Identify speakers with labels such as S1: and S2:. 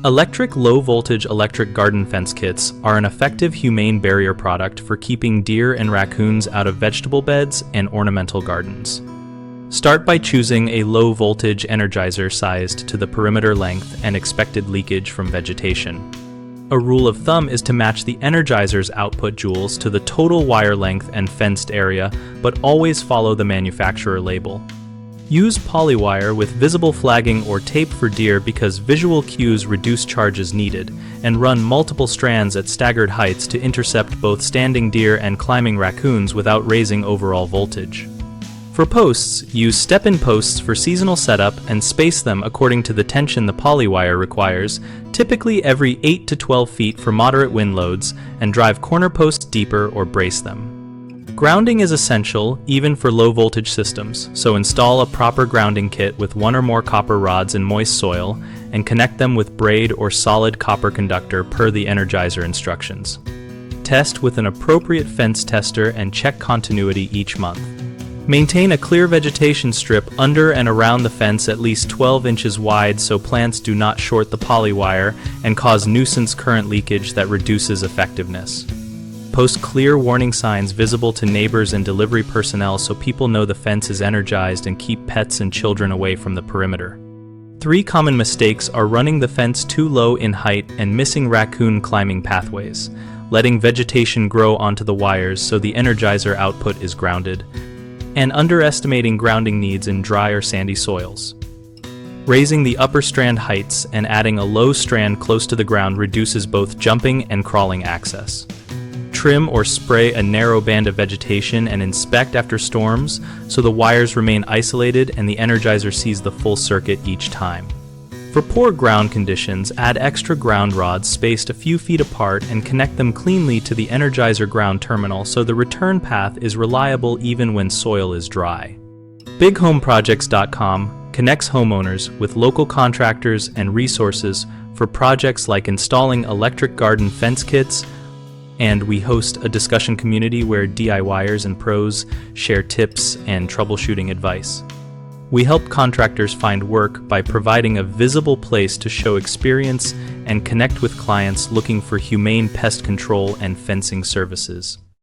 S1: Electric low-voltage electric garden fence kits are an effective humane barrier product for keeping deer and raccoons out of vegetable beds and ornamental gardens. Start by choosing a low-voltage energizer sized to the perimeter length and expected leakage from vegetation. A rule of thumb is to match the energizer's output joules to the total wire length and fenced area, but always follow the manufacturer label. Use polywire with visible flagging or tape for deer because visual cues reduce charges needed, and run multiple strands at staggered heights to intercept both standing deer and climbing raccoons without raising overall voltage. For posts, use step-in posts for seasonal setup and space them according to the tension the polywire requires, typically every 8 to 12 feet for moderate wind loads, and drive corner posts deeper or brace them. Grounding is essential even for low-voltage systems, so install a proper grounding kit with one or more copper rods in moist soil and connect them with braid or solid copper conductor per the Energizer instructions. Test with an appropriate fence tester and check continuity each month. Maintain a clear vegetation strip under and around the fence at least 12 inches wide so plants do not short the polywire and cause nuisance current leakage that reduces effectiveness. Post clear warning signs visible to neighbors and delivery personnel so people know the fence is energized and keep pets and children away from the perimeter. 3 common mistakes are running the fence too low in height and missing raccoon climbing pathways, letting vegetation grow onto the wires so the Energizer output is grounded, and underestimating grounding needs in dry or sandy soils. Raising the upper strand heights and adding a low strand close to the ground reduces both jumping and crawling access. Trim or spray a narrow band of vegetation and inspect after storms so the wires remain isolated and the Energizer sees the full circuit each time. For poor ground conditions, add extra ground rods spaced a few feet apart and connect them cleanly to the Energizer ground terminal so the return path is reliable even when soil is dry. BigHomeProjects.com connects homeowners with local contractors and resources for projects like installing electric garden fence kits, and we host a discussion community where DIYers and pros share tips and troubleshooting advice. We help contractors find work by providing a visible place to show experience and connect with clients looking for humane pest control and fencing services.